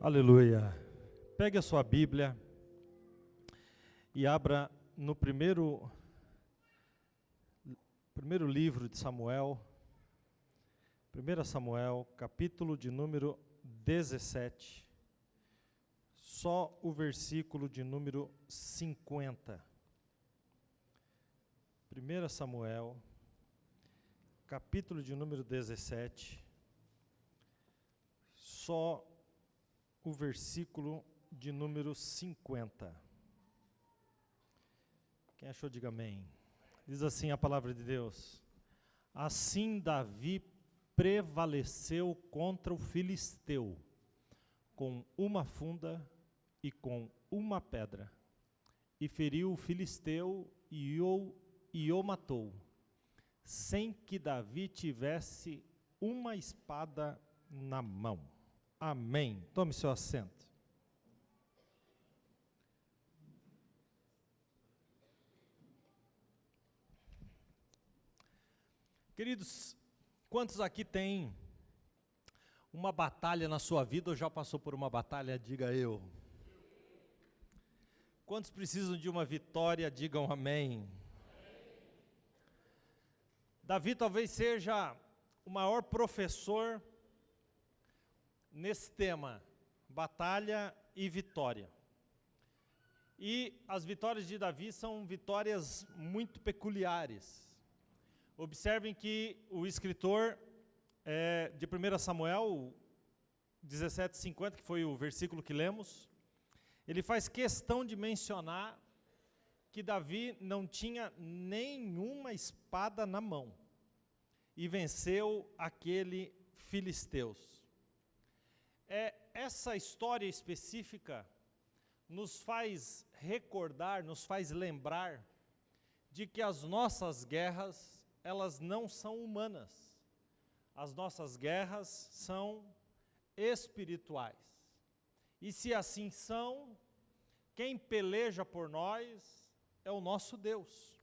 Aleluia. Pegue a sua Bíblia e abra no primeiro livro de Samuel, 1 Samuel, capítulo de número 17, só o versículo de número 50. 1 Samuel, capítulo de número 17, só o versículo de número 50. Quem achou, diga amém. Diz assim a palavra de Deus: Assim Davi prevaleceu contra o filisteu, com uma funda e com uma pedra, e feriu o filisteu e o matou, sem que Davi tivesse uma espada na mão. Amém. Tome seu assento. Queridos, quantos aqui têm uma batalha na sua vida ou já passou por uma batalha? Diga eu. Quantos precisam de uma vitória? Digam amém. Davi talvez seja o maior professor nesse tema, batalha e vitória. E as vitórias de Davi são vitórias muito peculiares. Observem que o escritor de 1 Samuel 17:50, que foi o versículo que lemos, ele faz questão de mencionar que Davi não tinha nenhuma espada na mão e venceu aquele filisteus. Essa história específica nos faz recordar, nos faz lembrar de que as nossas guerras, elas não são humanas. As nossas guerras são espirituais. E se assim são, quem peleja por nós é o nosso Deus.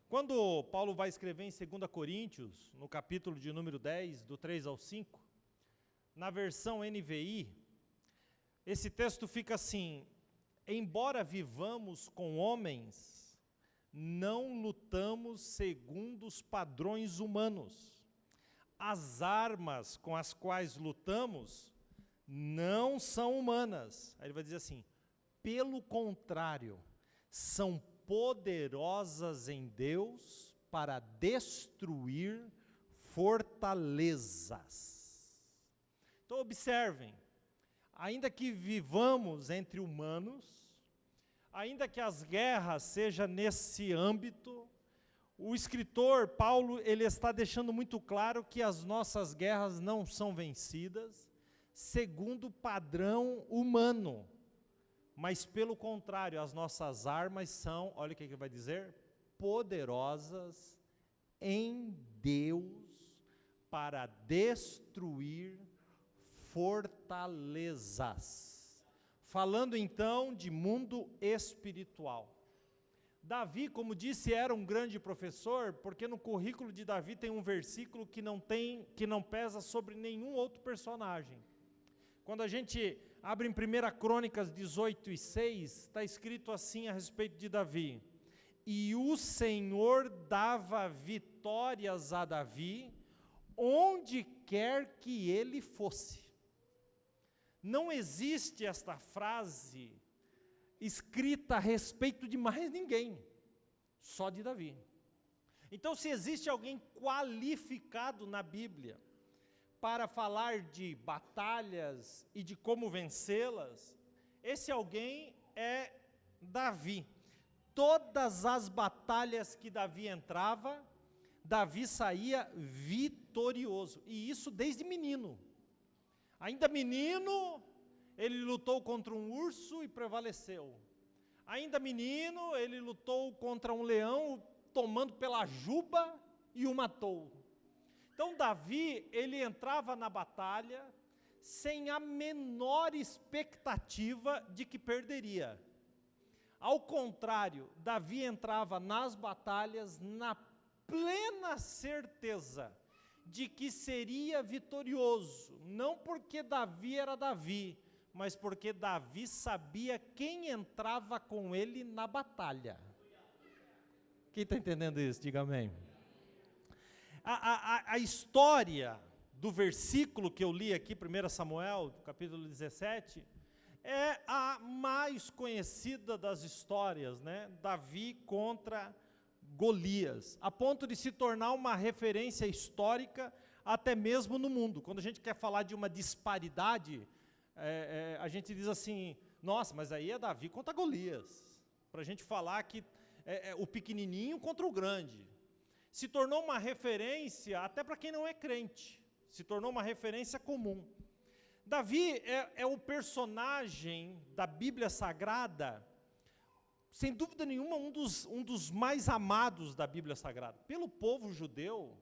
Quando Paulo vai escrever em 2 Coríntios, no capítulo de número 10, do 3 ao 5, na versão NVI, esse texto fica assim: embora vivamos com homens, não lutamos segundo os padrões humanos. As armas com as quais lutamos não são humanas. Aí ele vai dizer assim: pelo contrário, são poderosas em Deus para destruir fortalezas. Então observem, ainda que vivamos entre humanos, ainda que as guerras sejam nesse âmbito, o escritor Paulo, ele está deixando muito claro que as nossas guerras não são vencidas segundo o padrão humano, mas pelo contrário, as nossas armas são, olha o que ele vai dizer, poderosas em Deus para destruir fortalezas. Falando então de mundo espiritual. Davi, como disse, era um grande professor, porque no currículo de Davi tem um versículo que não pesa sobre nenhum outro personagem. Quando a gente abre em 1 Crônicas 18:6, está escrito assim a respeito de Davi: e o Senhor dava vitórias a Davi, onde quer que ele fosse. Não existe esta frase escrita a respeito de mais ninguém, só de Davi. Então, se existe alguém qualificado na Bíblia para falar de batalhas e de como vencê-las, esse alguém é Davi. Todas as batalhas que Davi entrava, Davi saía vitorioso, e isso desde menino. Ainda menino, ele lutou contra um urso e prevaleceu. Ainda menino, ele lutou contra um leão, tomando pela juba e o matou. Então Davi, ele entrava na batalha sem a menor expectativa de que perderia. Ao contrário, Davi entrava nas batalhas na plena certeza de que seria vitorioso, não porque Davi era Davi, mas porque Davi sabia quem entrava com ele na batalha. Quem está entendendo isso? Diga amém. A história do versículo que eu li aqui, 1 Samuel, capítulo 17, é a mais conhecida das histórias, né? Davi contra Golias, a ponto de se tornar uma referência histórica até mesmo no mundo. Quando a gente quer falar de uma disparidade, a gente diz assim, nossa, mas aí é Davi contra Golias, para a gente falar que o pequenininho contra o grande. Se tornou uma referência até para quem não é crente, se tornou uma referência comum. Davi é o personagem da Bíblia Sagrada, sem dúvida nenhuma, um dos mais amados da Bíblia Sagrada. Pelo povo judeu,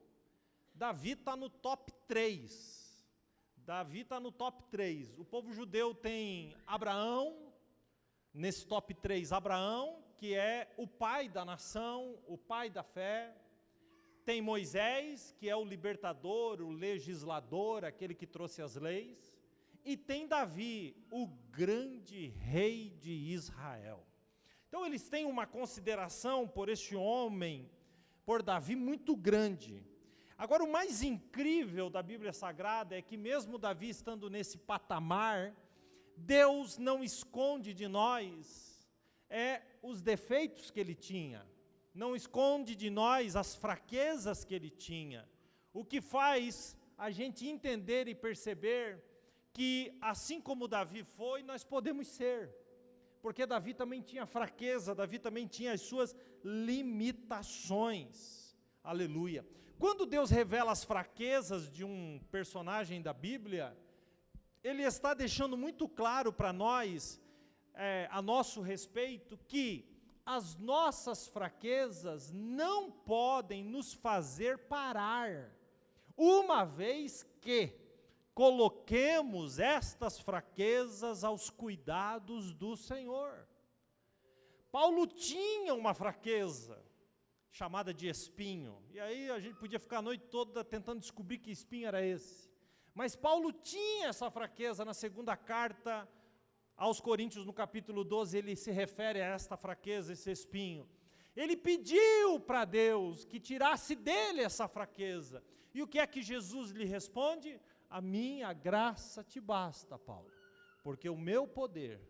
Davi está no top 3. Davi está no top 3. O povo judeu tem Abraão, nesse top 3, Abraão, que é o pai da nação, o pai da fé. Tem Moisés, que é o libertador, o legislador, aquele que trouxe as leis. E tem Davi, o grande rei de Israel. Então eles têm uma consideração por este homem, por Davi, muito grande. Agora, o mais incrível da Bíblia Sagrada é que mesmo Davi estando nesse patamar, Deus não esconde de nós os defeitos que ele tinha, não esconde de nós as fraquezas que ele tinha, o que faz a gente entender e perceber que assim como Davi foi, nós podemos ser, porque Davi também tinha fraqueza, Davi também tinha as suas limitações, aleluia. Quando Deus revela as fraquezas de um personagem da Bíblia, Ele está deixando muito claro para nós, a nosso respeito, que as nossas fraquezas não podem nos fazer parar, uma vez que coloquemos estas fraquezas aos cuidados do Senhor. Paulo tinha uma fraqueza, chamada de espinho, e aí a gente podia ficar a noite toda tentando descobrir que espinho era esse, mas Paulo tinha essa fraqueza. Na segunda carta aos Coríntios, no capítulo 12, ele se refere a esta fraqueza, esse espinho. Ele pediu para Deus que tirasse dele essa fraqueza, e o que é que Jesus lhe responde? A minha graça te basta, Paulo, porque o meu poder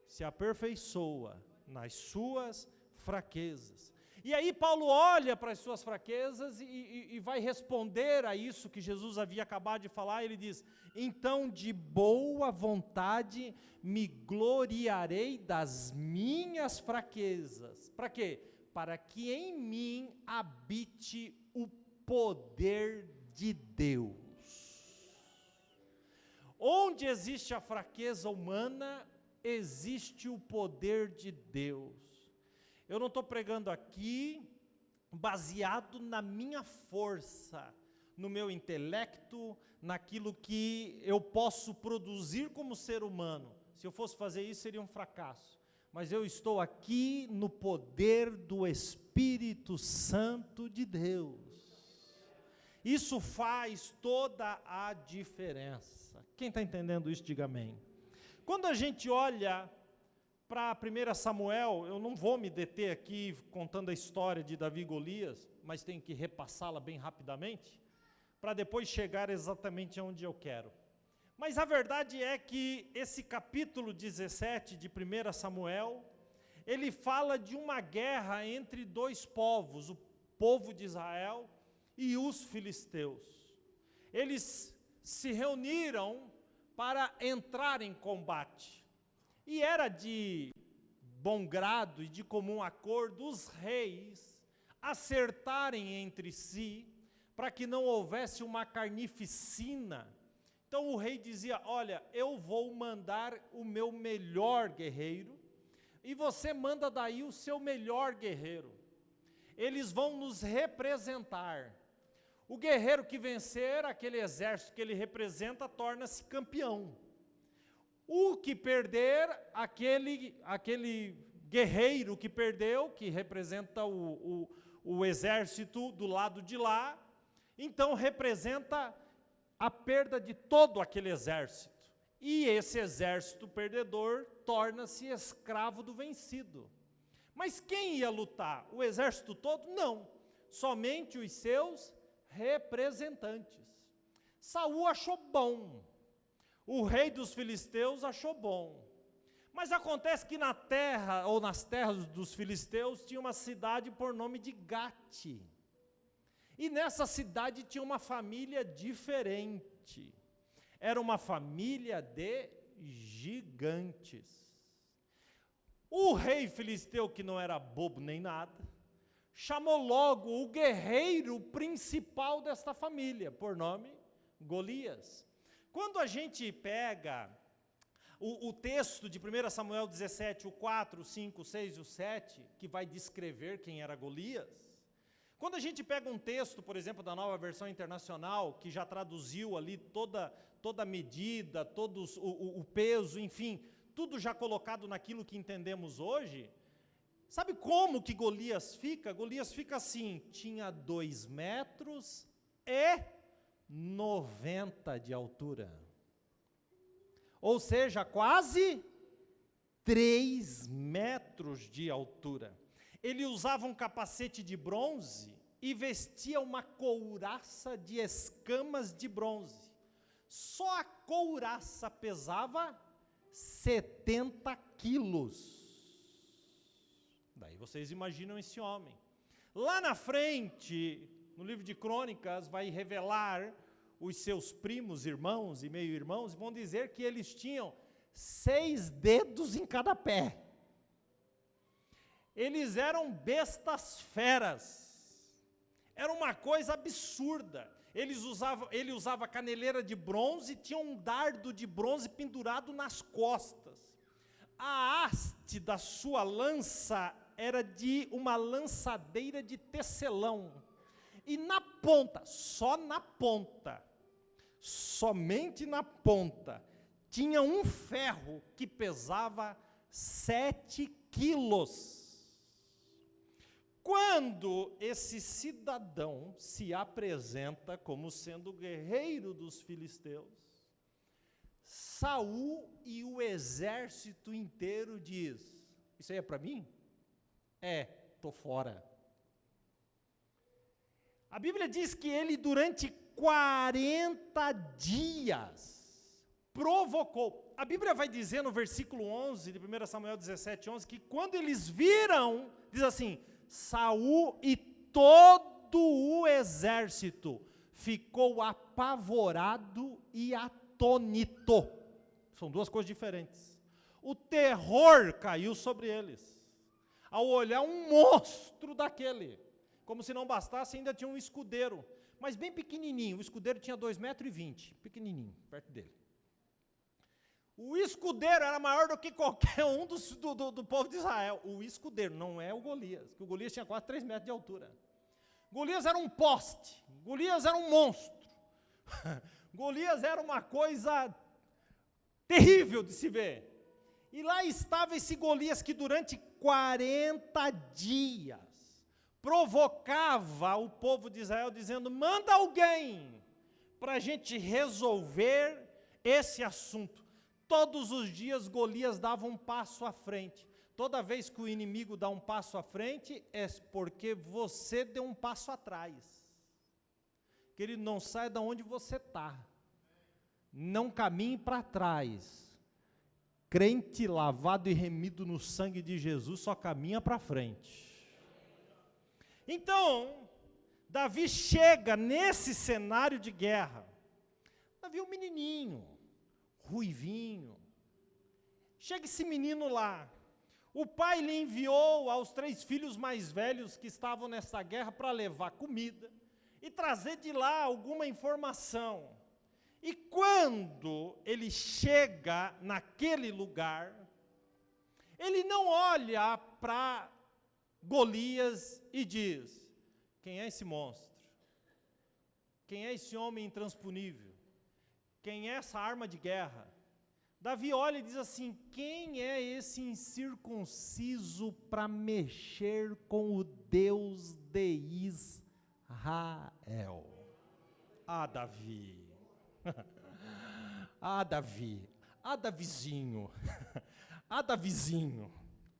se aperfeiçoa nas suas fraquezas. E aí Paulo olha para as suas fraquezas e vai responder a isso que Jesus havia acabado de falar. Ele diz, então de boa vontade me gloriarei das minhas fraquezas. Para quê? Para que em mim habite o poder de Deus. Onde existe a fraqueza humana, existe o poder de Deus. Eu não estou pregando aqui baseado na minha força, no meu intelecto, naquilo que eu posso produzir como ser humano. Se eu fosse fazer isso, seria um fracasso. Mas eu estou aqui no poder do Espírito Santo de Deus. Isso faz toda a diferença. Quem está entendendo isso, diga amém. Quando a gente olha para 1 Samuel, eu não vou me deter aqui contando a história de Davi e Golias, mas tenho que repassá-la bem rapidamente, para depois chegar exatamente onde eu quero. Mas a verdade é que esse capítulo 17 de 1 Samuel, ele fala de uma guerra entre dois povos, o povo de Israel e os filisteus. Eles se reuniram para entrar em combate. E era de bom grado e de comum acordo os reis acertarem entre si, para que não houvesse uma carnificina. Então o rei dizia, olha, eu vou mandar o meu melhor guerreiro, e você manda daí o seu melhor guerreiro. Eles vão nos representar. O guerreiro que vencer, aquele exército que ele representa, torna-se campeão. O que perder, aquele guerreiro que perdeu, que representa o exército do lado de lá, então representa a perda de todo aquele exército. E esse exército perdedor torna-se escravo do vencido. Mas quem ia lutar? O exército todo? Não. Somente os seus representantes. Saul achou bom. O rei dos filisteus achou bom. Mas acontece que na terra, ou nas terras dos filisteus, tinha uma cidade por nome de Gate. E nessa cidade tinha uma família diferente. Era uma família de gigantes. O rei filisteu, que não era bobo nem nada, chamou logo o guerreiro principal desta família, por nome Golias. Quando a gente pega o texto de 1 Samuel 17, o 4, o 5, o 6 e o 7, que vai descrever quem era Golias, quando a gente pega um texto, por exemplo, da Nova Versão Internacional, que já traduziu ali toda a medida, o peso, enfim, tudo já colocado naquilo que entendemos hoje, sabe como que Golias fica? Golias fica assim, tinha 2 metros e 90 de altura. Ou seja, quase 3 metros de altura. Ele usava um capacete de bronze e vestia uma couraça de escamas de bronze. Só a couraça pesava 70 quilos. Daí vocês imaginam esse homem. Lá na frente, no livro de Crônicas, vai revelar os seus primos, irmãos e meio-irmãos, e vão dizer que eles tinham 6 dedos em cada pé. Eles eram bestas feras. Era uma coisa absurda. Ele usava caneleira de bronze e tinha um dardo de bronze pendurado nas costas. A haste da sua lança era de uma lançadeira de tecelão. E na ponta, só na ponta, somente na ponta, tinha um ferro que pesava 7 quilos. Quando esse cidadão se apresenta como sendo o guerreiro dos filisteus, Saul e o exército inteiro diz: isso aí é para mim? Estou fora. A Bíblia diz que ele durante 40 dias provocou. A Bíblia vai dizer no versículo 11 de 1 Samuel 17, 11, que quando eles viram, diz assim, Saul e todo o exército ficou apavorado e atônito. São duas coisas diferentes. O terror caiu sobre eles, ao olhar um monstro daquele. Como se não bastasse, ainda tinha um escudeiro, mas bem pequenininho. O escudeiro tinha 2,20 metros, pequenininho, perto dele. O escudeiro era maior do que qualquer um do povo de Israel. O escudeiro, não é o Golias, que o Golias tinha quase 3 metros de altura. Golias era um poste, Golias era um monstro. Golias era uma coisa terrível de se ver. E lá estava esse Golias que durante 40 dias provocava o povo de Israel dizendo, manda alguém para a gente resolver esse assunto. Todos os dias Golias dava um passo à frente. Toda vez que o inimigo dá um passo à frente, é porque você deu um passo atrás. Querido, não saia de onde você está. Não caminhe para trás. Crente lavado e remido no sangue de Jesus só caminha para frente. Então, Davi chega nesse cenário de guerra. Davi é um menininho, ruivinho. Chega esse menino lá. O pai lhe enviou aos 3 filhos mais velhos que estavam nessa guerra para levar comida e trazer de lá alguma informação. E quando ele chega naquele lugar, ele não olha para Golias e diz, quem é esse monstro? Quem é esse homem intransponível? Quem é essa arma de guerra? Davi olha e diz assim, quem é esse incircunciso para mexer com o Deus de Israel? Ah, Davi, Davizinho, Davizinho,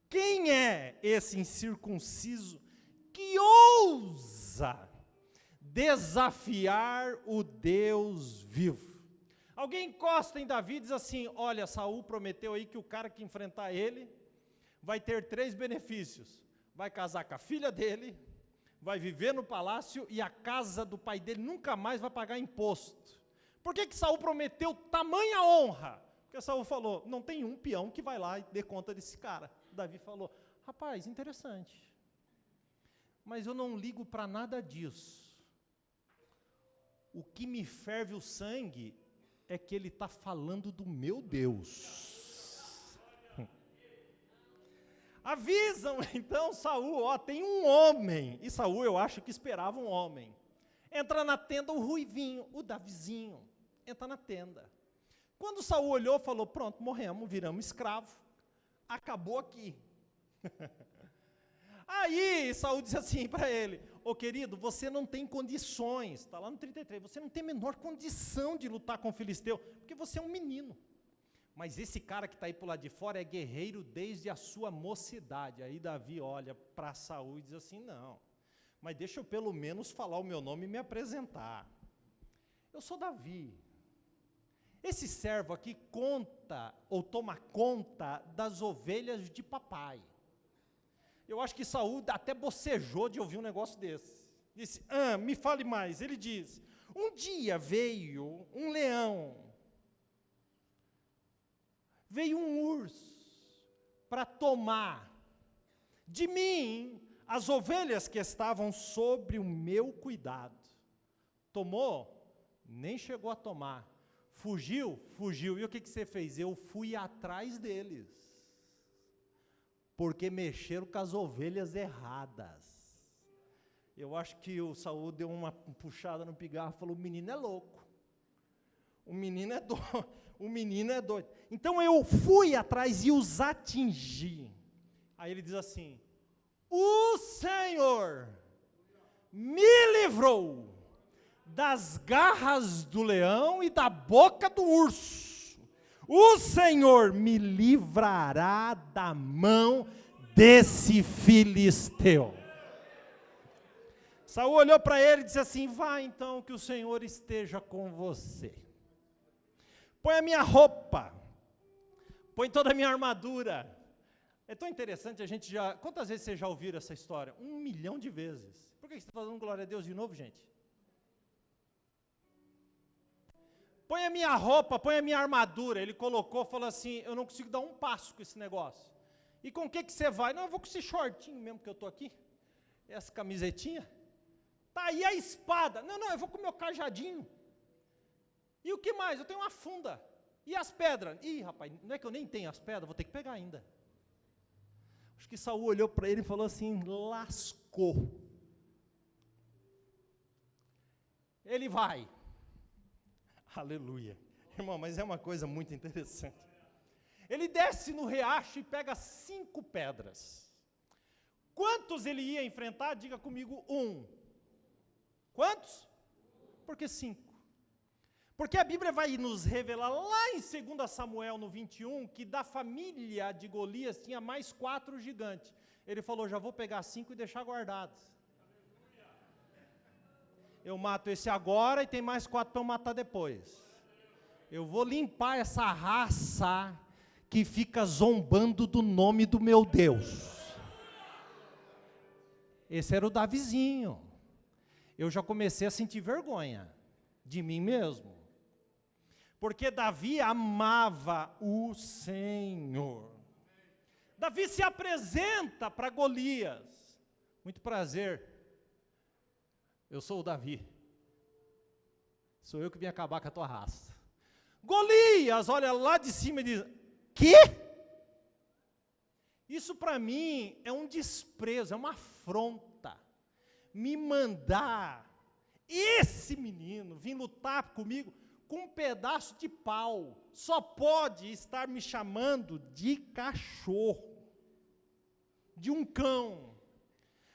quem é esse incircunciso que ousa desafiar o Deus vivo? Alguém encosta em Davi e diz assim, olha, Saul prometeu aí que o cara que enfrentar ele vai ter 3 benefícios, vai casar com a filha dele, vai viver no palácio e a casa do pai dele nunca mais vai pagar imposto. Por que Saul prometeu tamanha honra? Porque Saul falou, não tem um peão que vai lá e dê conta desse cara. Davi falou, rapaz, interessante, mas eu não ligo para nada disso. O que me ferve o sangue é que ele está falando do meu Deus. Avisam então Saul, ó, tem um homem, e Saul eu acho que esperava um homem. Entra na tenda o ruivinho, o Davizinho, entra na tenda. Quando Saul olhou, falou, pronto, morremos, viramos escravo, acabou aqui. Aí Saul disse assim para ele, ô querido, você não tem condições, está lá no 33, você não tem a menor condição de lutar com o filisteu, porque você é um menino. Mas esse cara que está aí para o lado de fora é guerreiro desde a sua mocidade. Aí Davi olha para Saul e diz assim, não, mas deixa eu pelo menos falar o meu nome e me apresentar. Eu sou Davi. Esse servo aqui conta, ou toma conta das ovelhas de papai. Eu acho que Saul até bocejou de ouvir um negócio desse. Disse, me fale mais. Ele diz, um dia veio um leão, veio um urso, para tomar de mim as ovelhas que estavam sobre o meu cuidado. Tomou? Nem chegou a tomar. Fugiu? Fugiu. E o que você fez? Eu fui atrás deles. Porque mexeram com as ovelhas erradas. Eu acho que o Saul deu uma puxada no pigarro e falou, o menino é louco. O menino é doido. O menino é doido. Então eu fui atrás e os atingi. Aí ele diz assim, o Senhor me livrou das garras do leão e da boca do urso. O Senhor me livrará da mão desse filisteu. Saul olhou para ele e disse assim, vá então que o Senhor esteja com você. Põe a minha roupa, põe toda a minha armadura. É tão interessante, a gente já, quantas vezes vocês já ouviram essa história? 1 milhão de vezes. Por que você está dando glória a Deus de novo, gente? Põe a minha roupa, põe a minha armadura. Ele colocou, falou assim, eu não consigo dar um passo com esse negócio. E com o que você vai? Não, eu vou com esse shortinho mesmo que eu estou aqui. Essa camisetinha. Tá aí a espada. Não, eu vou com o meu cajadinho. E o que mais? Eu tenho uma funda. E as pedras? Ih, rapaz, não é que eu nem tenho as pedras, vou ter que pegar ainda. Acho que Saul olhou para ele e falou assim, lascou. Ele vai. Aleluia. Irmão, mas é uma coisa muito interessante. Ele desce no riacho e pega 5 pedras. Quantos ele ia enfrentar? Diga comigo, 1. Quantos? Por que 5? Porque a Bíblia vai nos revelar lá em 2 Samuel, no 21, que da família de Golias tinha mais 4 gigantes. Ele falou, já vou pegar 5 e deixar guardados. Eu mato esse agora e tem mais 4 para eu matar depois. Eu vou limpar essa raça que fica zombando do nome do meu Deus. Esse era o Davizinho. Eu já comecei a sentir vergonha de mim mesmo. Porque Davi amava o Senhor. Davi se apresenta para Golias. Muito prazer. Eu sou o Davi. Sou eu que vim acabar com a tua raça. Golias olha lá de cima e diz, quê? Isso para mim é um desprezo, é uma afronta. Me mandar esse menino vir lutar comigo com um pedaço de pau. Só pode estar me chamando de cachorro, de um cão.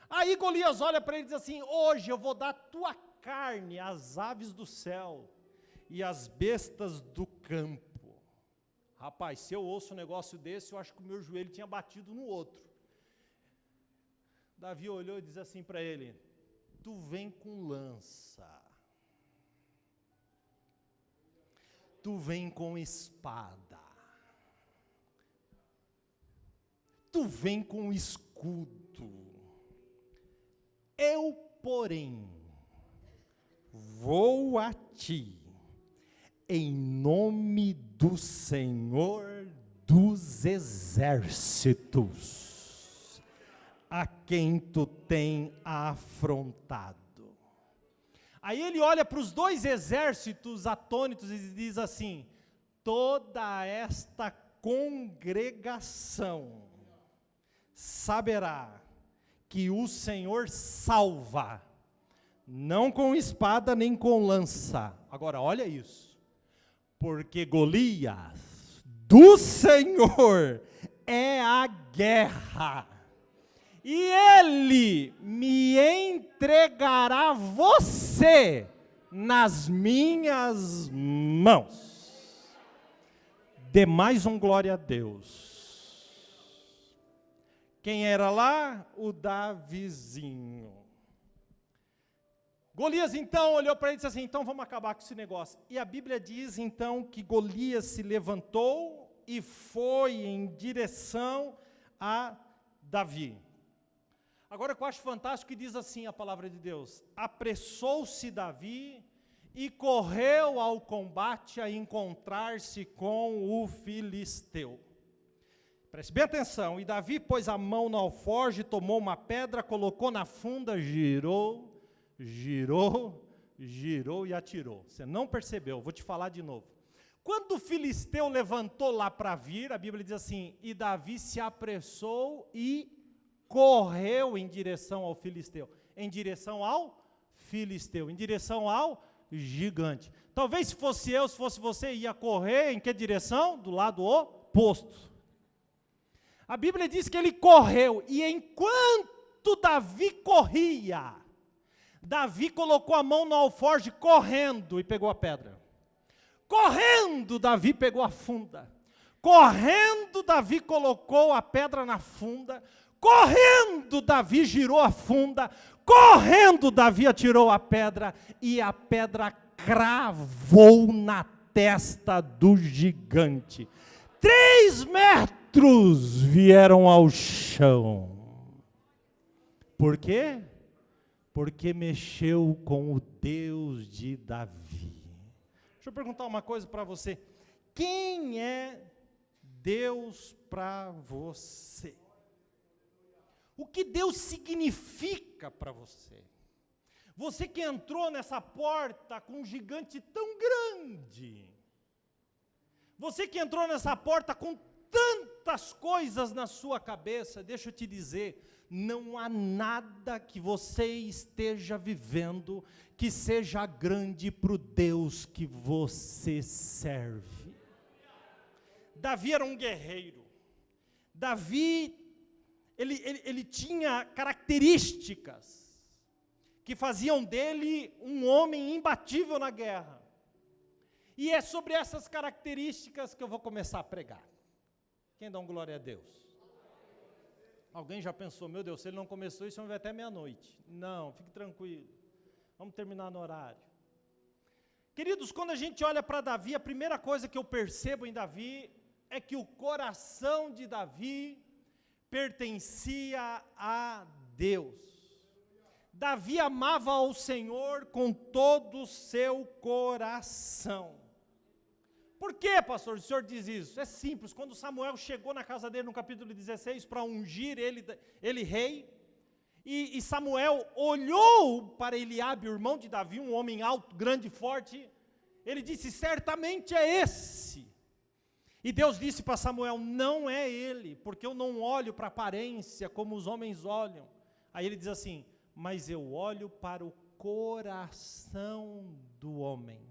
Aí Golias olha para ele e diz assim, hoje eu vou dar tua carne às aves do céu e às bestas do campo. Rapaz, se eu ouço um negócio desse, eu acho que o meu joelho tinha batido no outro. Davi olhou e disse assim para ele: tu vem com lança, tu vem com espada, tu vem com escudo, eu, porém, vou a ti, em nome do Senhor dos exércitos, a quem tu tem afrontado. Aí ele olha para os dois exércitos atônitos e diz assim: toda esta congregação saberá que o Senhor salva, não com espada nem com lança. Agora, olha isso. Porque Golias, do Senhor, é a guerra. E ele me entregará você nas minhas mãos. Dê mais um glória a Deus. Quem era lá? O Davizinho. Golias então olhou para ele e disse assim: então vamos acabar com esse negócio. E a Bíblia diz então que Golias se levantou e foi em direção a Davi. Agora o que eu acho fantástico que diz assim a palavra de Deus: apressou-se Davi e correu ao combate a encontrar-se com o filisteu. Preste bem atenção. E Davi pôs a mão no alforje, tomou uma pedra, colocou na funda, girou e atirou. Você não percebeu, vou te falar de novo. Quando o filisteu levantou lá para vir, a Bíblia diz assim: e Davi se apressou e correu em direção ao filisteu. Em direção ao filisteu, em direção ao gigante. Talvez se fosse eu, se fosse você, ia correr em que direção? Do lado oposto. A Bíblia diz que ele correu, e enquanto Davi corria, Davi colocou a mão no alforje correndo e pegou a pedra. Correndo, Davi pegou a funda. Correndo, Davi colocou a pedra na funda. Correndo, Davi girou a funda. Correndo, Davi atirou a pedra. E a pedra cravou na testa do gigante. 3 metros vieram ao chão. Por quê? Porque mexeu com o Deus de Davi. Deixa eu perguntar uma coisa para você. Quem é Deus para você? O que Deus significa para você? Você que entrou nessa porta com um gigante tão grande. Você que entrou nessa porta com tantas coisas na sua cabeça, deixa eu te dizer, não há nada que você esteja vivendo que seja grande para o Deus que você serve. Davi era um guerreiro. Davi, ele tinha características que faziam dele um homem imbatível na guerra. E é sobre essas características que eu vou começar a pregar. Quem dá um glória a Deus? Alguém já pensou: meu Deus, se ele não começou isso, vai até meia-noite. Não, fique tranquilo. Vamos terminar no horário. Queridos, quando a gente olha para Davi, a primeira coisa que eu percebo em Davi é que o coração de Davi pertencia a Deus. Davi amava ao Senhor com todo o seu coração. Por que, pastor, o senhor diz isso? É simples. Quando Samuel chegou na casa dele no capítulo 16 para ungir ele rei, e Samuel olhou para Eliabe, o irmão de Davi, um homem alto, grande e forte, ele disse: certamente é esse. E Deus disse para Samuel: não é ele, porque eu não olho para a aparência como os homens olham. Aí ele diz assim: mas eu olho para o coração do homem.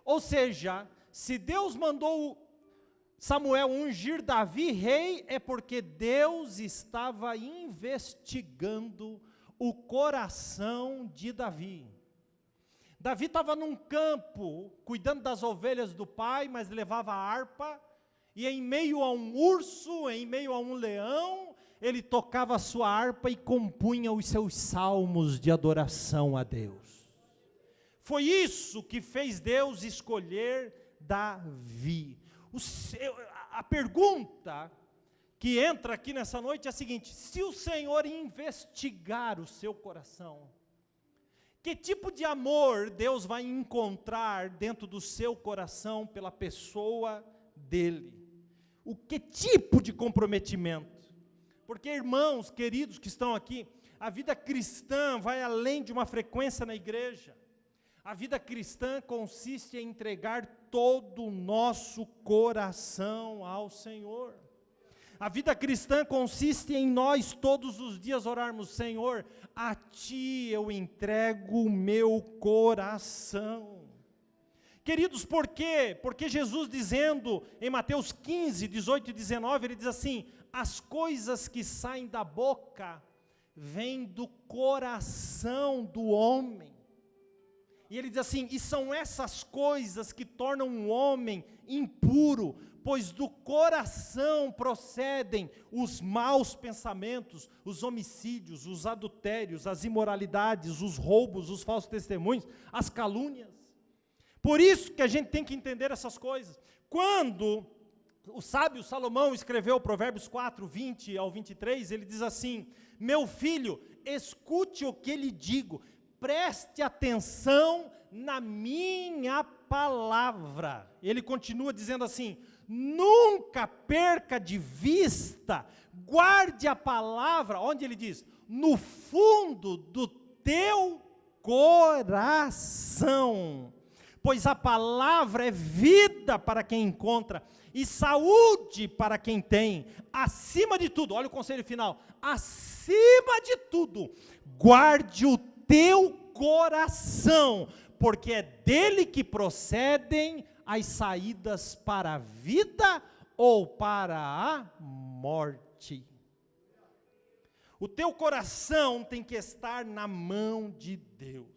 Ou seja, se Deus mandou Samuel ungir Davi rei, é porque Deus estava investigando o coração de Davi. Davi estava num campo, cuidando das ovelhas do pai, mas levava a harpa, e em meio a um urso, em meio a um leão, ele tocava a sua harpa e compunha os seus salmos de adoração a Deus. Foi isso que fez Deus escolher Davi. A pergunta que entra aqui nessa noite é a seguinte: se o Senhor investigar o seu coração, que tipo de amor Deus vai encontrar dentro do seu coração pela pessoa dele? O que tipo de comprometimento? Porque, irmãos queridos que estão aqui, a vida cristã vai além de uma frequência na igreja. A vida cristã consiste em entregar todo o nosso coração ao Senhor. A vida cristã consiste em nós todos os dias orarmos: Senhor, a Ti eu entrego o meu coração. Queridos, por quê? Porque Jesus dizendo em Mateus 15, 18 e 19, ele diz assim: as coisas que saem da boca vêm do coração do homem. E ele diz assim: e são essas coisas que tornam um homem impuro, pois do coração procedem os maus pensamentos, os homicídios, os adultérios, as imoralidades, os roubos, os falsos testemunhos, as calúnias. Por isso que a gente tem que entender essas coisas. Quando o sábio Salomão escreveu Provérbios 4, 20 ao 23, ele diz assim: meu filho, escute o que lhe digo, preste atenção na minha palavra. Ele continua dizendo assim: nunca perca de vista, guarde a palavra, onde ele diz? No fundo do teu coração, pois a palavra é vida para quem encontra, e saúde para quem tem. Acima de tudo, olha o conselho final, acima de tudo, guarde o teu coração, porque é dele que procedem as saídas para a vida ou para a morte. O teu coração tem que estar na mão de Deus.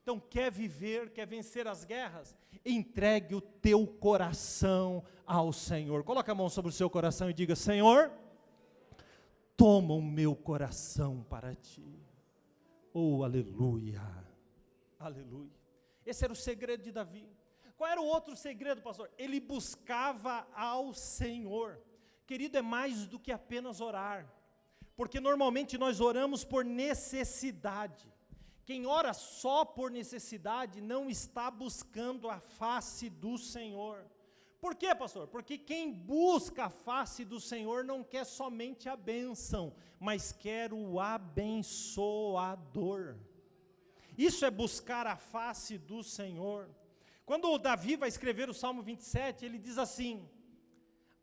Então, quer viver, quer vencer as guerras? Entregue o teu coração ao Senhor. Coloque a mão sobre o seu coração e diga: Senhor, toma o meu coração para ti. Oh, aleluia, aleluia. Esse era o segredo de Davi. Qual era o outro segredo, pastor? Ele buscava ao Senhor. Querido, é mais do que apenas orar, porque normalmente nós oramos por necessidade. Quem ora só por necessidade não está buscando a face do Senhor. Por quê, pastor? Porque quem busca a face do Senhor não quer somente a bênção, mas quer o abençoador. Isso é buscar a face do Senhor. Quando Davi vai escrever o Salmo 27, ele diz assim: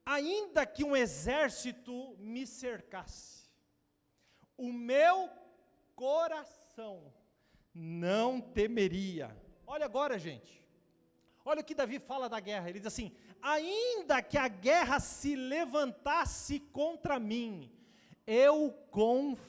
ainda que um exército me cercasse, o meu coração não temeria. Olha agora, gente, olha o que Davi fala da guerra. Ele diz assim: ainda que a guerra se levantasse contra mim, eu confiaria.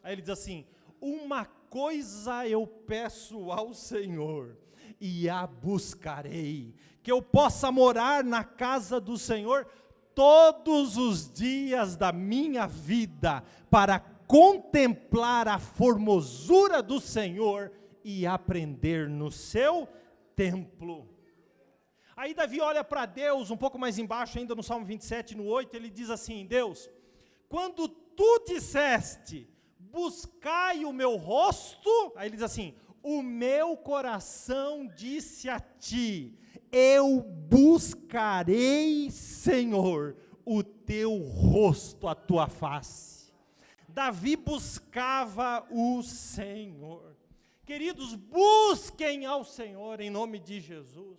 Aí ele diz assim: uma coisa eu peço ao Senhor, e a buscarei, que eu possa morar na casa do Senhor todos os dias da minha vida, para contemplar a formosura do Senhor e aprender no seu templo. Aí Davi olha para Deus, um pouco mais embaixo ainda no Salmo 27, no 8, ele diz assim: Deus, quando tu disseste, buscai o meu rosto, aí ele diz assim: o meu coração disse a ti, eu buscarei, Senhor, o teu rosto, a tua face. Davi buscava o Senhor. Queridos, busquem ao Senhor em nome de Jesus.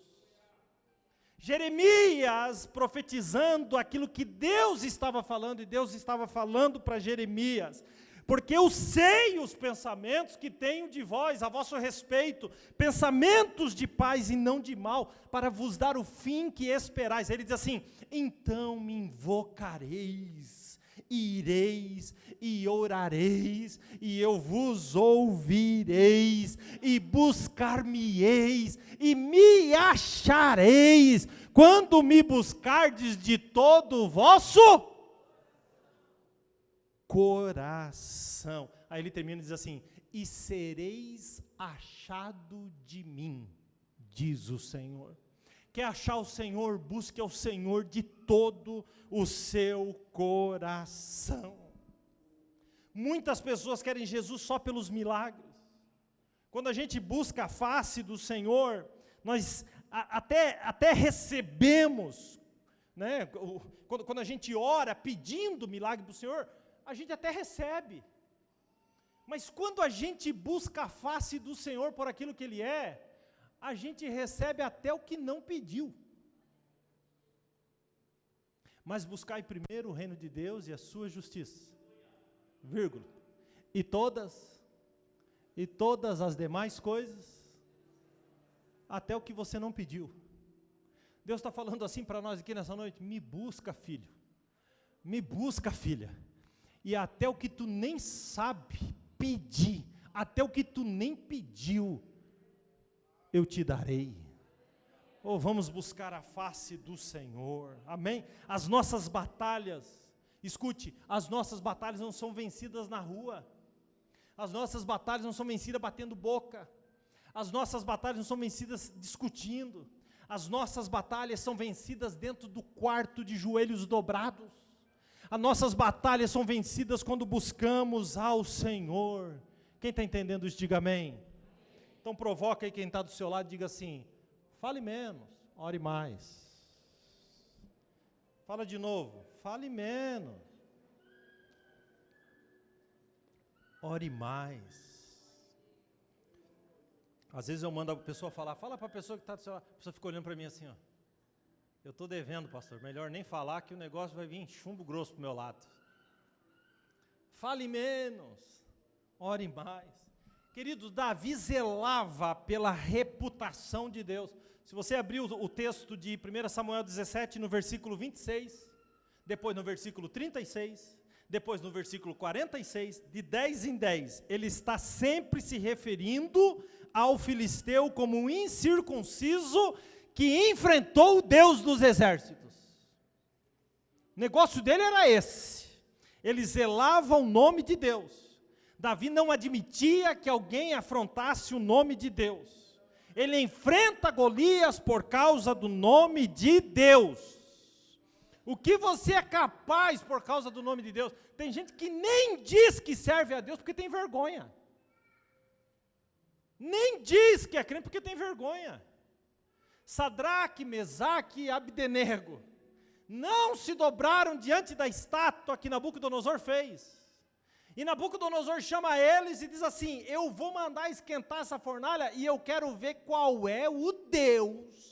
Jeremias profetizando aquilo que Deus estava falando, e Deus estava falando para Jeremias: porque eu sei os pensamentos que tenho de vós, a vosso respeito, pensamentos de paz e não de mal, para vos dar o fim que esperais. Ele diz assim: então me invocareis, Ireis e orareis, e eu vos ouvireis, e buscar-me-eis, e me achareis, quando me buscardes de todo o vosso coração. Aí ele termina e diz assim: e sereis achado de mim, diz o Senhor. Quer achar o Senhor? Busque ao Senhor de todo o seu coração. Muitas pessoas querem Jesus só pelos milagres. Quando a gente busca a face do Senhor, nós até recebemos, né? Quando a gente ora pedindo milagre do Senhor, a gente até recebe. Mas quando a gente busca a face do Senhor por aquilo que Ele é, a gente recebe até o que não pediu. Mas buscai primeiro o reino de Deus e a sua justiça, vírgula, e todas as demais coisas, até o que você não pediu. Deus está falando assim para nós aqui nessa noite: me busca, filho, me busca, filha, e até o que tu nem sabe pedir, até o que tu nem pediu, eu te darei. Ou vamos buscar a face do Senhor, amém? As nossas batalhas, escute, as nossas batalhas não são vencidas na rua, as nossas batalhas não são vencidas batendo boca, as nossas batalhas não são vencidas discutindo, as nossas batalhas são vencidas dentro do quarto de joelhos dobrados, as nossas batalhas são vencidas quando buscamos ao Senhor. Quem está entendendo isso, diga amém. Então provoca aí quem está do seu lado, diga assim: fale menos, ore mais. Fala de novo: fale menos, ore mais. Às vezes eu mando a pessoa falar, fala para a pessoa que está do seu lado, a pessoa fica olhando para mim assim, ó: eu estou devendo, pastor, melhor nem falar que o negócio vai vir chumbo grosso para o meu lado. Fale menos, ore mais. Queridos, Davi zelava pela reputação de Deus. Se você abrir o texto de 1 Samuel 17, no versículo 26, depois no versículo 36, depois no versículo 46, de 10 em 10, ele está sempre se referindo ao filisteu como um incircunciso que enfrentou o Deus dos exércitos. O negócio dele era esse: ele zelava o nome de Deus. Davi não admitia que alguém afrontasse o nome de Deus. Ele enfrenta Golias por causa do nome de Deus. O que você é capaz por causa do nome de Deus? Tem gente que nem diz que serve a Deus porque tem vergonha. Nem diz que é crente porque tem vergonha. Sadraque, Mesaque e Abdenego não se dobraram diante da estátua que Nabucodonosor fez. E Nabucodonosor chama eles e diz assim: eu vou mandar esquentar essa fornalha e eu quero ver qual é o Deus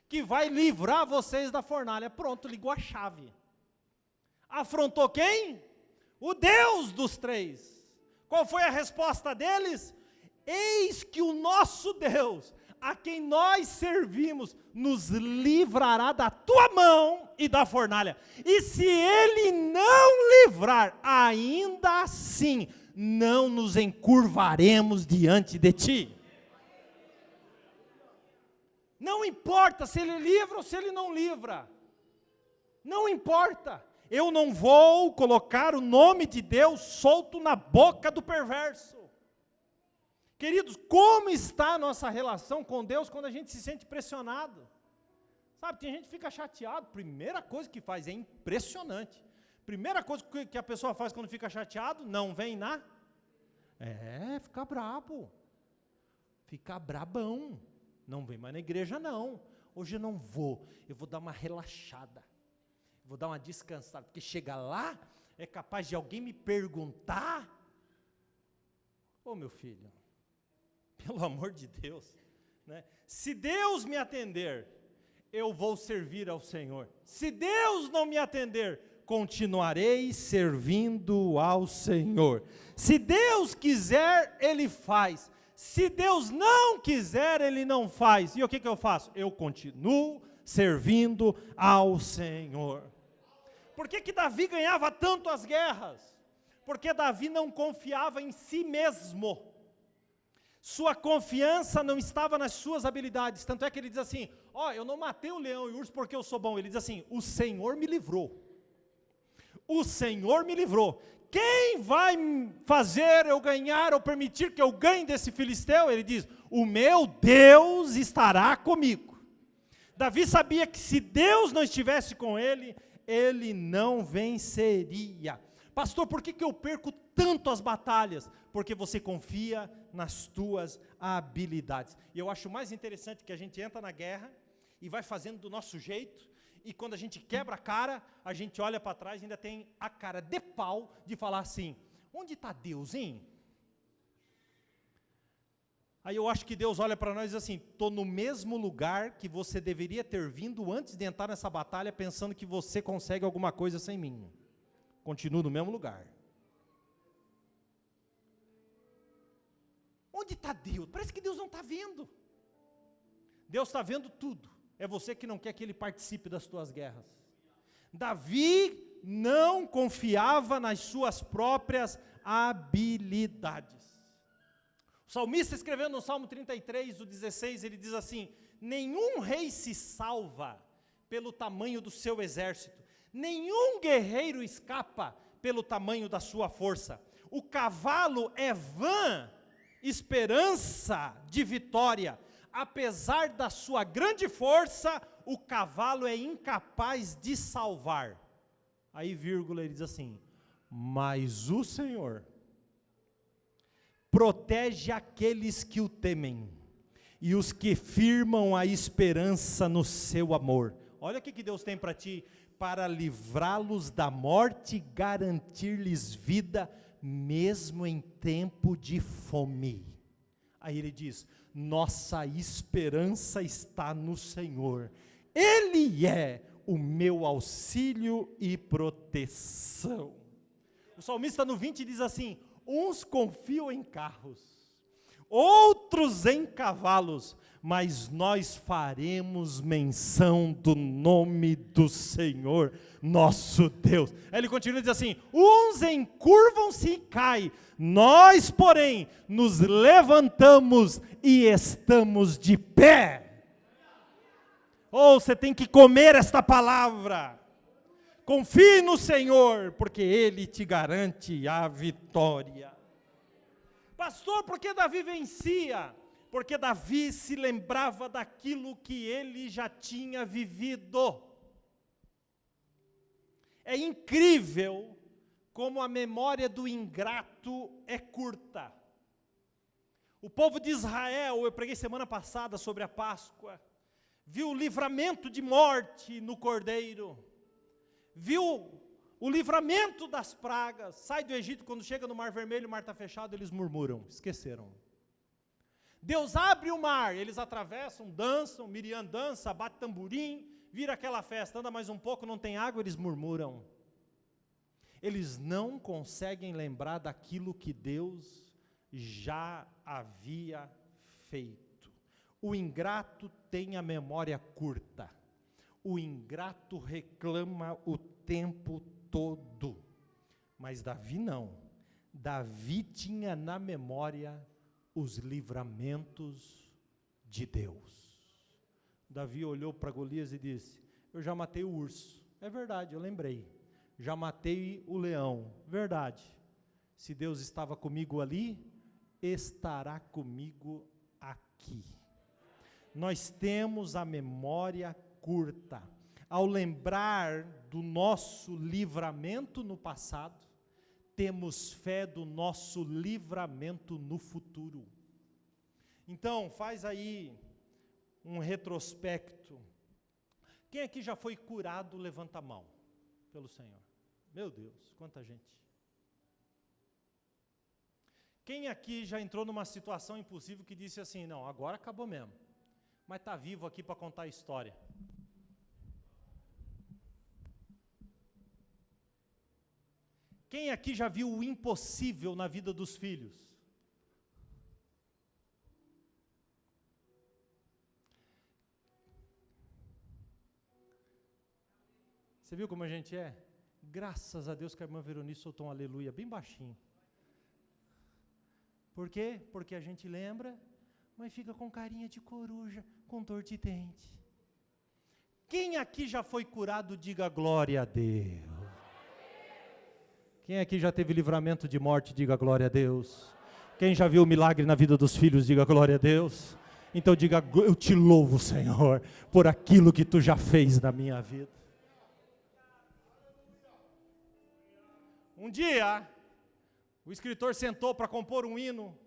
que vai livrar vocês da fornalha. Pronto, ligou a chave. Afrontou quem? O Deus dos três. Qual foi a resposta deles? Eis que o nosso Deus, a quem nós servimos, nos livrará da tua mão e da fornalha. E se ele não livrar, ainda assim não nos encurvaremos diante de ti. Não importa se ele livra ou se ele não livra. Não importa. Eu não vou colocar o nome de Deus solto na boca do perverso. Queridos, como está a nossa relação com Deus quando a gente se sente pressionado? Sabe, tem gente que fica chateado, primeira coisa que faz, é impressionante. Primeira coisa que a pessoa faz quando fica chateado, não vem na... fica brabo. Fica brabão. Não vem mais na igreja não. Hoje eu não vou, eu vou dar uma relaxada. Vou dar uma descansada, porque chega lá, é capaz de alguém me perguntar: ô meu filho, pelo amor de Deus, né? Se Deus me atender, eu vou servir ao Senhor. Se Deus não me atender, continuarei servindo ao Senhor. Se Deus quiser, Ele faz. Se Deus não quiser, Ele não faz. E o que eu faço? Eu continuo servindo ao Senhor. Por que Davi ganhava tanto as guerras? Porque Davi não confiava em si mesmo. Sua confiança não estava nas suas habilidades. Tanto é que ele diz assim, eu não matei o leão e o urso porque eu sou bom. Ele diz assim, o Senhor me livrou. O Senhor me livrou. Quem vai fazer eu ganhar ou permitir que eu ganhe desse filisteu? Ele diz, o meu Deus estará comigo. Davi sabia que se Deus não estivesse com ele, ele não venceria. Pastor, por que eu perco tanto as batalhas? Porque você confia nas tuas habilidades. E eu acho mais interessante que a gente entra na guerra e vai fazendo do nosso jeito, e quando a gente quebra a cara, a gente olha para trás e ainda tem a cara de pau de falar assim, onde está Deus, hein? Aí eu acho que Deus olha para nós e diz assim, estou no mesmo lugar que você deveria ter vindo antes de entrar nessa batalha, pensando que você consegue alguma coisa sem mim. Continuo no mesmo lugar. Onde está Deus? Parece que Deus não está vendo. Deus está vendo tudo. É você que não quer que Ele participe das tuas guerras. Davi não confiava nas suas próprias habilidades. O salmista escrevendo no Salmo 33, o 16, ele diz assim, nenhum rei se salva pelo tamanho do seu exército, nenhum guerreiro escapa pelo tamanho da sua força. O cavalo é vã esperança de vitória. Apesar da sua grande força, o cavalo é incapaz de salvar. Aí, vírgula, ele diz assim, mas o Senhor protege aqueles que o temem, e os que firmam a esperança no seu amor. Olha o que Deus tem para ti, para livrá-los da morte e garantir-lhes vida, mesmo em tempo de fome. Aí ele diz, nossa esperança está no Senhor, Ele é o meu auxílio e proteção. O salmista no 20 diz assim, uns confiam em carros, outros em cavalos, mas nós faremos menção do nome do Senhor, nosso Deus. Aí ele continua e diz assim, uns encurvam-se e caem, nós, porém, nos levantamos e estamos de pé. Você tem que comer esta palavra. Confie no Senhor, porque Ele te garante a vitória. Pastor, por que Davi vencia? Porque Davi se lembrava daquilo que ele já tinha vivido. É incrível como a memória do ingrato é curta. O povo de Israel, eu preguei semana passada sobre a Páscoa, viu o livramento de morte no cordeiro, viu o livramento das pragas, sai do Egito, quando chega no Mar Vermelho, o mar está fechado, eles murmuram, esqueceram. Deus abre o mar, eles atravessam, dançam, Miriam dança, bate tamborim, vira aquela festa, anda mais um pouco, não tem água, eles murmuram. Eles não conseguem lembrar daquilo que Deus já havia feito. O ingrato tem a memória curta, o ingrato reclama o tempo todo, mas Davi não. Davi tinha na memória os livramentos de Deus. Davi olhou para Golias e disse, eu já matei o urso. É verdade, eu lembrei. Já matei o leão. Verdade. Se Deus estava comigo ali, estará comigo aqui. Nós temos a memória curta. Ao lembrar do nosso livramento no passado, temos fé do nosso livramento no futuro. Então, faz aí um retrospecto. Quem aqui já foi curado, levanta a mão, pelo Senhor. Meu Deus, quanta gente. Quem aqui já entrou numa situação impossível que disse assim, não, agora acabou mesmo, mas está vivo aqui para contar a história? Quem aqui já viu o impossível na vida dos filhos? Você viu como a gente é? Graças a Deus que a irmã Veronice soltou um aleluia bem baixinho. Por quê? Porque a gente lembra, mas fica com carinha de coruja, com dor de dente. Quem aqui já foi curado, diga glória a Deus. Quem aqui já teve livramento de morte, diga glória a Deus. Quem já viu o milagre na vida dos filhos, diga glória a Deus. Então diga, eu te louvo, Senhor, por aquilo que tu já fez na minha vida. Um dia, o escritor sentou para compor um hino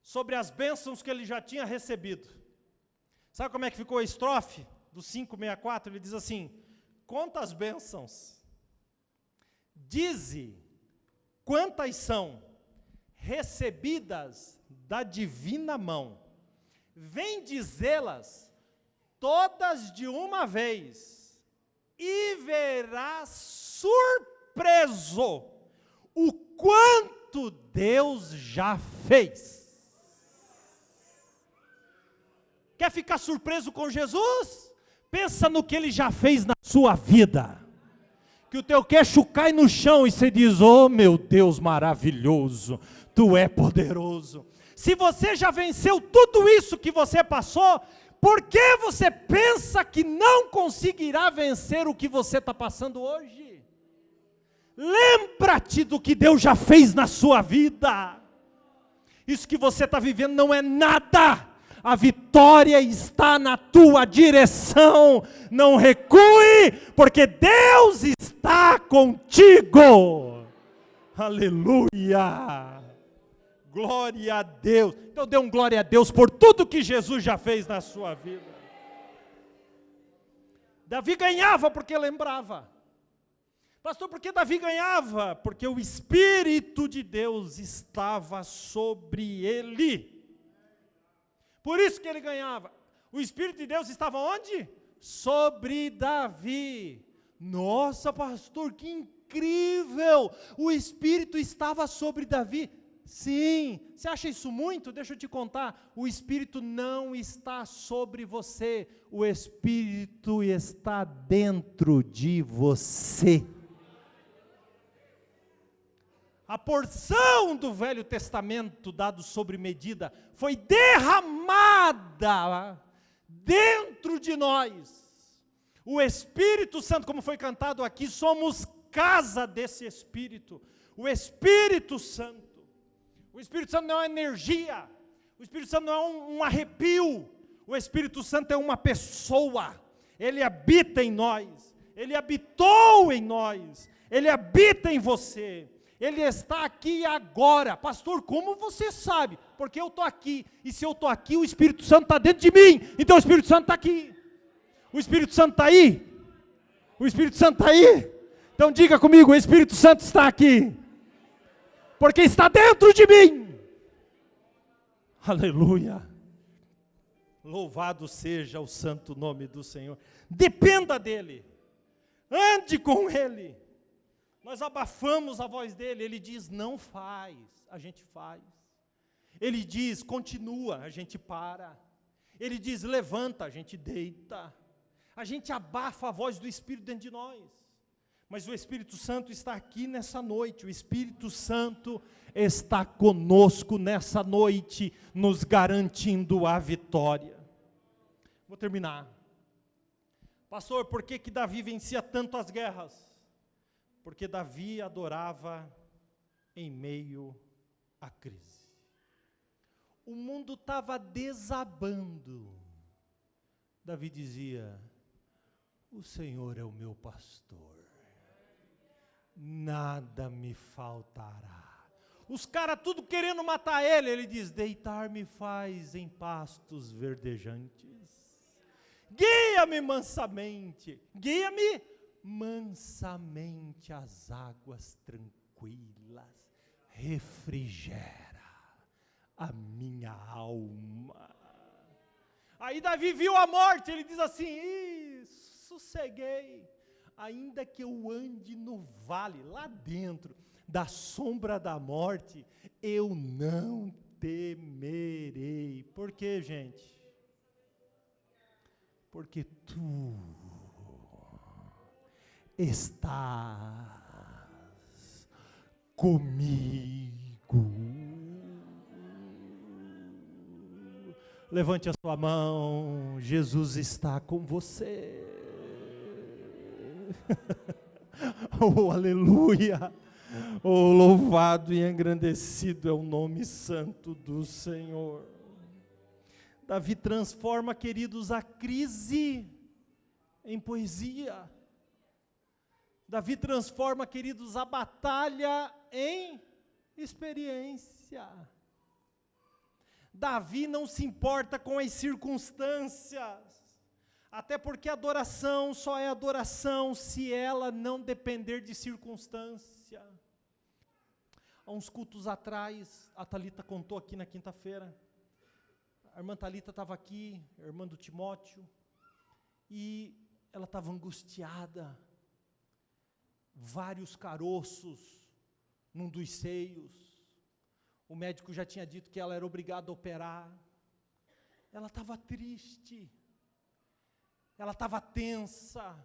sobre as bênçãos que ele já tinha recebido. Sabe como é que ficou a estrofe do 564? Ele diz assim: conta as bênçãos, dize quantas são recebidas da divina mão, vem dizê-las todas de uma vez, e verás surpreso o quanto Deus já fez. Quer ficar surpreso com Jesus? Pensa no que Ele já fez na sua vida. Que o teu queixo cai no chão e você diz, oh meu Deus maravilhoso, Tu é poderoso. Se você já venceu tudo isso que você passou, por que você pensa que não conseguirá vencer o que você está passando hoje? Lembra-te do que Deus já fez na sua vida. Isso que você está vivendo não é nada. A vitória está na tua direção. Não recue, porque Deus está contigo. Aleluia. Glória a Deus. Então dê um glória a Deus por tudo que Jesus já fez na sua vida. Davi ganhava porque lembrava. Pastor, por que Davi ganhava? Porque o Espírito de Deus estava sobre ele. Por isso que ele ganhava. O Espírito de Deus estava onde? Sobre Davi. Nossa, pastor, que incrível! O Espírito estava sobre Davi. Sim, você acha isso muito? Deixa eu te contar, o Espírito não está sobre você, o Espírito está dentro de você. A porção do Velho Testamento dado sobre medida foi derramada dentro de nós. O Espírito Santo, como foi cantado aqui, somos casa desse Espírito. O Espírito Santo. O Espírito Santo não é energia. O Espírito Santo não é um arrepio. O Espírito Santo é uma pessoa. Ele habita em nós. Ele habitou em nós. Ele habita em você. Ele está aqui agora. Pastor, como você sabe? Porque eu estou aqui. E se eu estou aqui, o Espírito Santo está dentro de mim. Então o Espírito Santo está aqui. O Espírito Santo está aí. O Espírito Santo está aí. Então diga comigo, o Espírito Santo está aqui. Porque está dentro de mim. Aleluia. Louvado seja o santo nome do Senhor. Dependa dEle. Ande com Ele. Nós abafamos a voz dEle. Ele diz, não faz. A gente faz. Ele diz, continua. A gente para. Ele diz, levanta. A gente deita. A gente abafa a voz do Espírito dentro de nós. Mas o Espírito Santo está aqui nessa noite. O Espírito Santo está conosco nessa noite, nos garantindo a vitória. Vou terminar. Pastor, por que Davi vencia tanto as guerras? Porque Davi adorava em meio à crise. O mundo estava desabando. Davi dizia, o Senhor é o meu pastor. Nada me faltará. Os caras tudo querendo matar ele. Ele diz, deitar-me faz em pastos verdejantes. Guia-me mansamente. Guia-me mansamente às águas tranquilas, refrigera a minha alma. Aí Davi viu a morte, ele diz assim, sosseguei, ainda que eu ande no vale, lá dentro, da sombra da morte, eu não temerei. Por quê, gente? Porque tu estás comigo. Levante a sua mão, Jesus está com você. Oh, aleluia! Oh, louvado e engrandecido é o nome santo do Senhor. Davi transforma, queridos, a crise em poesia. Davi transforma, queridos, a batalha em experiência. Davi não se importa com as circunstâncias, até porque a adoração só é adoração se ela não depender de circunstância. Há uns cultos atrás, a Thalita contou aqui na quinta-feira, a irmã Thalita estava aqui, a irmã do Timóteo, e ela estava angustiada, vários caroços num dos seios, o médico já tinha dito que ela era obrigada a operar, ela estava triste, ela estava tensa,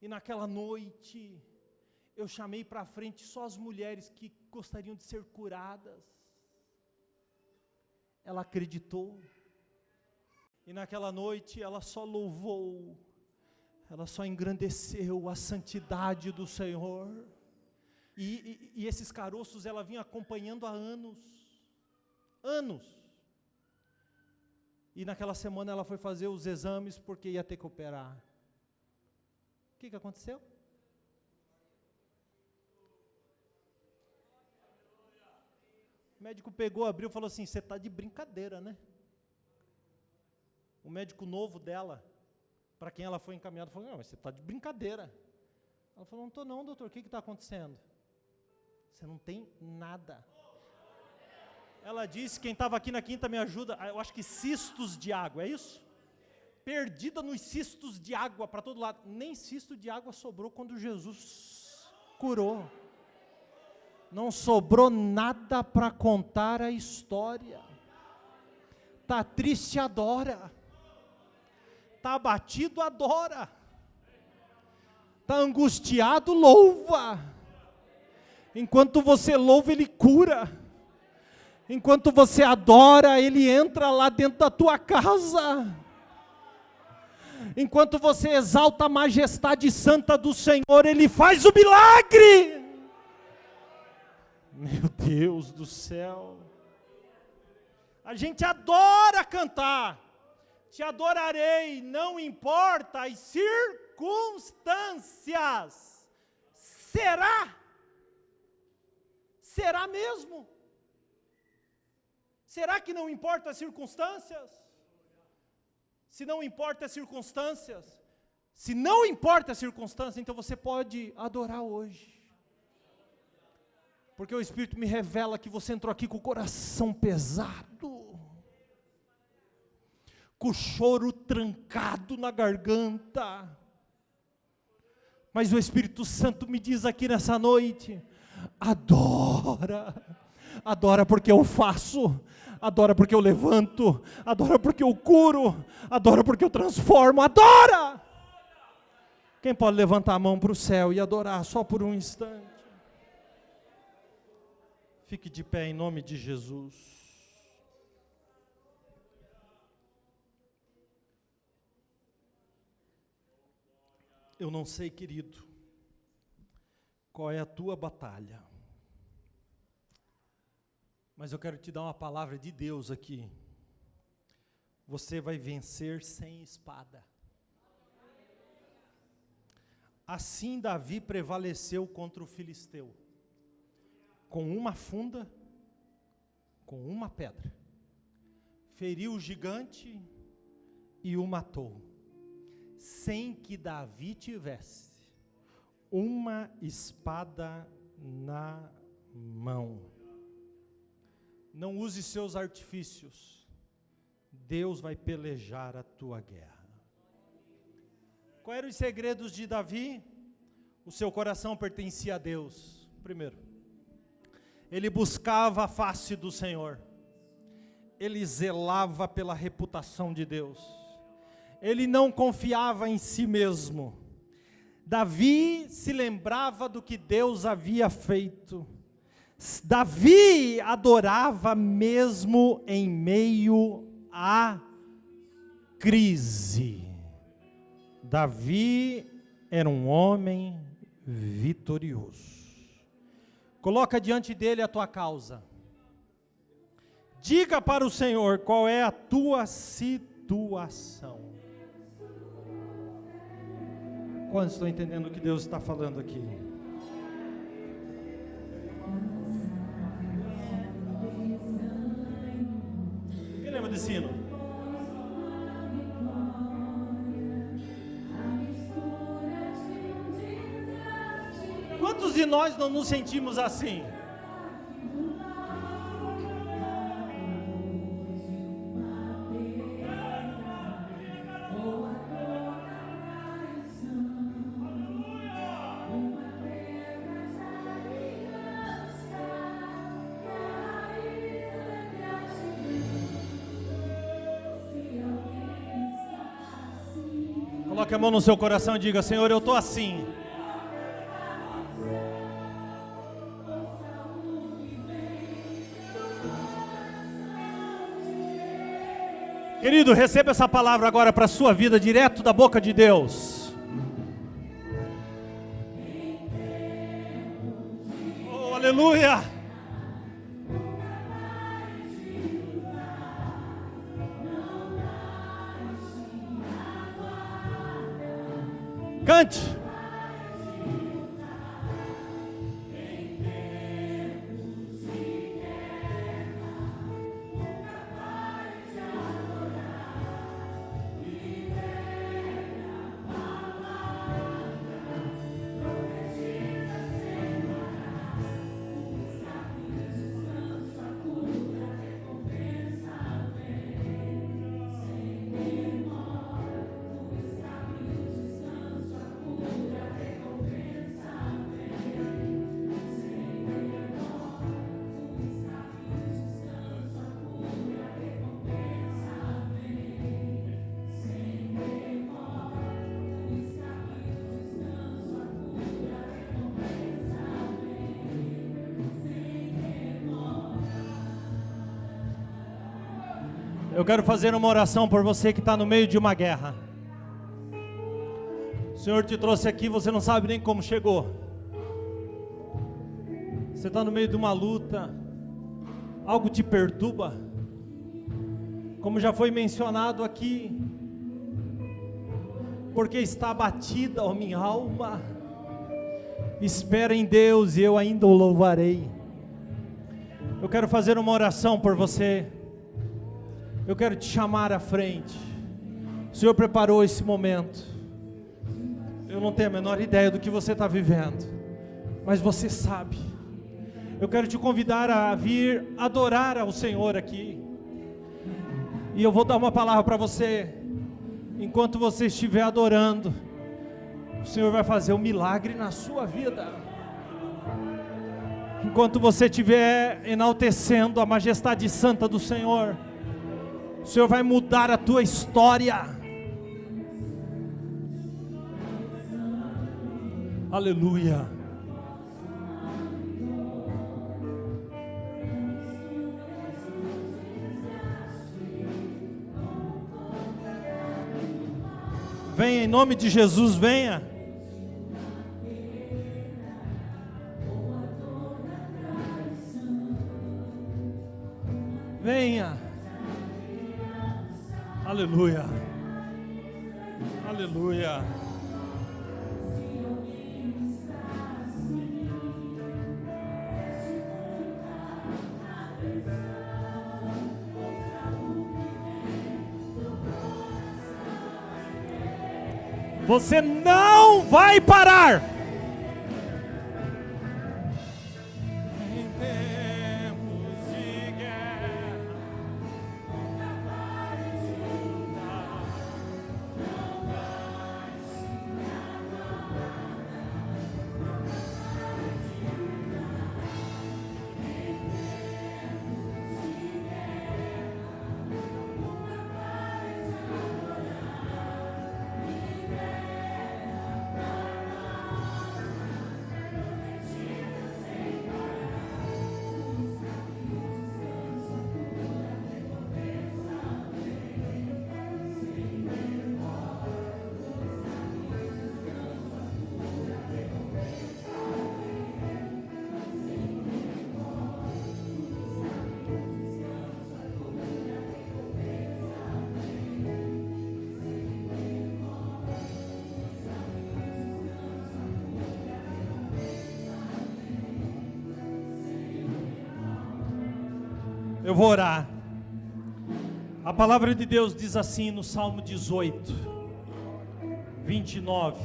e naquela noite, eu chamei para frente só as mulheres que gostariam de ser curadas, ela acreditou, e naquela noite ela só louvou, ela só engrandeceu a santidade do Senhor, e esses caroços ela vinha acompanhando há anos, e naquela semana ela foi fazer os exames porque ia ter que operar. O que aconteceu? O médico pegou, abriu e falou assim, você está de brincadeira, né? O médico novo dela, para quem ela foi encaminhada, falou, não, mas você está de brincadeira. Ela falou, não estou não, doutor, o que está acontecendo? Você não tem nada. Ela disse, quem estava aqui na quinta me ajuda, eu acho que cistos de água, é isso? Perdida nos cistos de água para todo lado. Nem cisto de água sobrou quando Jesus curou. Não sobrou nada para contar a história. Está triste, adora. Está abatido, adora. Está angustiado, louva. Enquanto você louva, Ele cura. Enquanto você adora, Ele entra lá dentro da tua casa. Enquanto você exalta a majestade santa do Senhor, Ele faz o milagre. Meu Deus do céu. A gente adora cantar. Te adorarei, não importa as circunstâncias. Será? Será mesmo? Será que não importa as circunstâncias? Se não importa as circunstâncias, se não importa as circunstâncias, então você pode adorar hoje. Porque o Espírito me revela que você entrou aqui com o coração pesado, com o choro trancado na garganta. Mas o Espírito Santo me diz aqui nessa noite, adora, adora porque eu faço, adora porque eu levanto, adora porque eu curo, adora porque eu transformo, adora! Quem pode levantar a mão para o céu e adorar só por um instante? Fique de pé em nome de Jesus. Eu não sei, querido, qual é a tua batalha, mas eu quero te dar uma palavra de Deus aqui. Você vai vencer sem espada. Assim Davi prevaleceu contra o filisteu, com uma funda, com uma pedra, feriu o gigante e o matou, sem que Davi tivesse uma espada na mão. Não use seus artifícios, Deus vai pelejar a tua guerra. Quais eram os segredos de Davi? O seu coração pertencia a Deus. Primeiro, ele buscava a face do Senhor, ele zelava pela reputação de Deus, ele não confiava em si mesmo. Davi se lembrava do que Deus havia feito. Davi adorava mesmo em meio à crise. Davi era um homem vitorioso. Coloca diante dele a tua causa. Diga para o Senhor qual é a tua situação. Quantos estão entendendo o que Deus está falando aqui? Quem lembra desse hino? Quantos de nós não nos sentimos assim? Coloque a mão no seu coração e diga: Senhor, eu estou assim. Querido, receba essa palavra agora para a sua vida, direto da boca de Deus. Oh, aleluia! Cante! Eu quero fazer uma oração por você que está no meio de uma guerra. O Senhor te trouxe aqui, você não sabe nem como chegou. Você está no meio de uma luta, algo te perturba. Como já foi mencionado aqui, porque está abatida a minha alma. Espera em Deus e eu ainda o louvarei. Eu quero fazer uma oração por você. Eu quero te chamar à frente. O Senhor preparou esse momento. Eu não tenho a menor ideia do que você está vivendo, mas você sabe. Eu quero te convidar a vir adorar ao Senhor aqui. E eu vou dar uma palavra para você. Enquanto você estiver adorando, o Senhor vai fazer um milagre na sua vida. Enquanto você estiver enaltecendo a majestade santa do Senhor, o Senhor vai mudar a tua história. Aleluia. Venha em nome de Jesus, venha. Venha. Aleluia, aleluia. Você não vai parar. Eu vou orar. A palavra de Deus diz assim no Salmo 18, 29.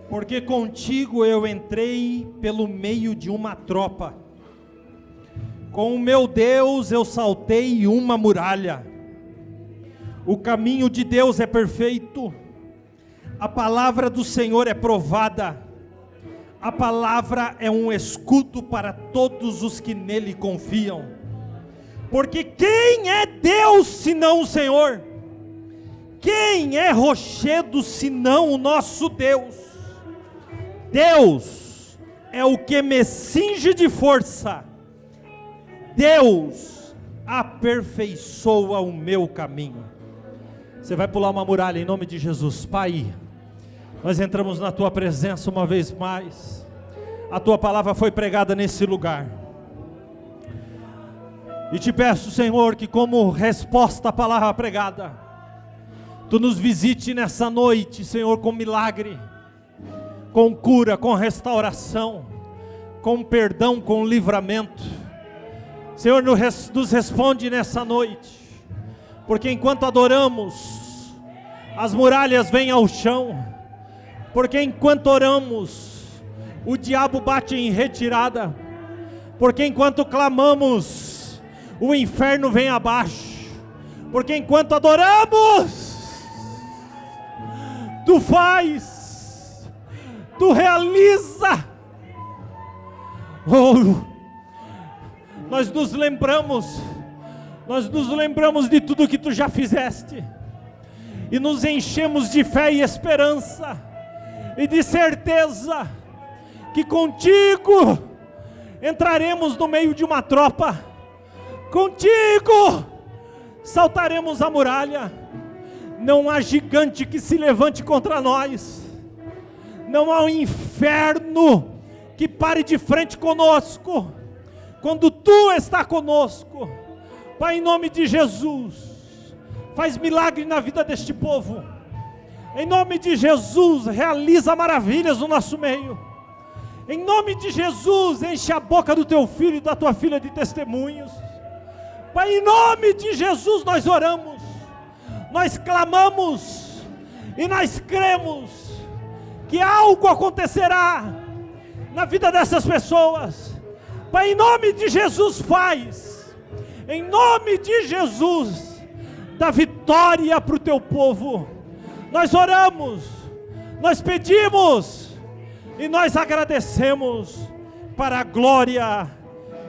Porque contigo eu entrei pelo meio de uma tropa, com o meu Deus eu saltei uma muralha. O caminho de Deus é perfeito, a palavra do Senhor é provada, a palavra é um escudo para todos os que nele confiam. Porque quem é Deus senão o Senhor? Quem é rochedo senão o nosso Deus? Deus é o que me cinge de força, Deus aperfeiçoa o meu caminho. Você vai pular uma muralha em nome de Jesus. Pai, nós entramos na Tua presença uma vez mais, a Tua palavra foi pregada nesse lugar, e te peço, Senhor, que como resposta à palavra pregada, Tu nos visite nessa noite, Senhor, com milagre, com cura, com restauração, com perdão, com livramento. Senhor, nos responde nessa noite, porque enquanto adoramos, as muralhas vêm ao chão, porque enquanto oramos, o diabo bate em retirada, porque enquanto clamamos, o inferno vem abaixo, porque enquanto adoramos, Tu faz, Tu realiza. Nós nos lembramos de tudo que Tu já fizeste, e nos enchemos de fé e esperança, e de certeza, que contigo entraremos no meio de uma tropa, contigo saltaremos a muralha. Não há gigante que se levante contra nós, não há um inferno que pare de frente conosco, quando Tu está conosco. Pai, em nome de Jesus, faz milagre na vida deste povo, em nome de Jesus, realiza maravilhas no nosso meio, em nome de Jesus, enche a boca do Teu filho e da Tua filha de testemunhos. Pai, em nome de Jesus nós oramos, nós clamamos, e nós cremos, que algo acontecerá na vida dessas pessoas. Pai, em nome de Jesus faz, em nome de Jesus, dá vitória para o Teu povo. Nós oramos, nós pedimos, e nós agradecemos, para a glória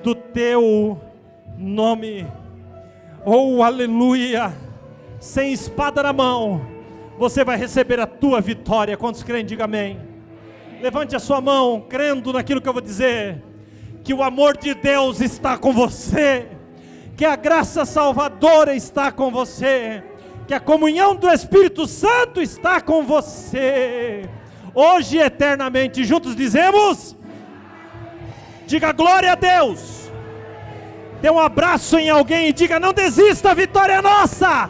do Teu nome. Oh, aleluia. Sem espada na mão, você vai receber a tua vitória. Quantos creem, diga amém. Levante a sua mão, crendo naquilo que eu vou dizer, que o amor de Deus está com você, que a graça salvadora está com você, que a comunhão do Espírito Santo está com você, hoje e eternamente. Juntos dizemos, diga glória a Deus. Dê um abraço em alguém e diga, não desista, a vitória é nossa.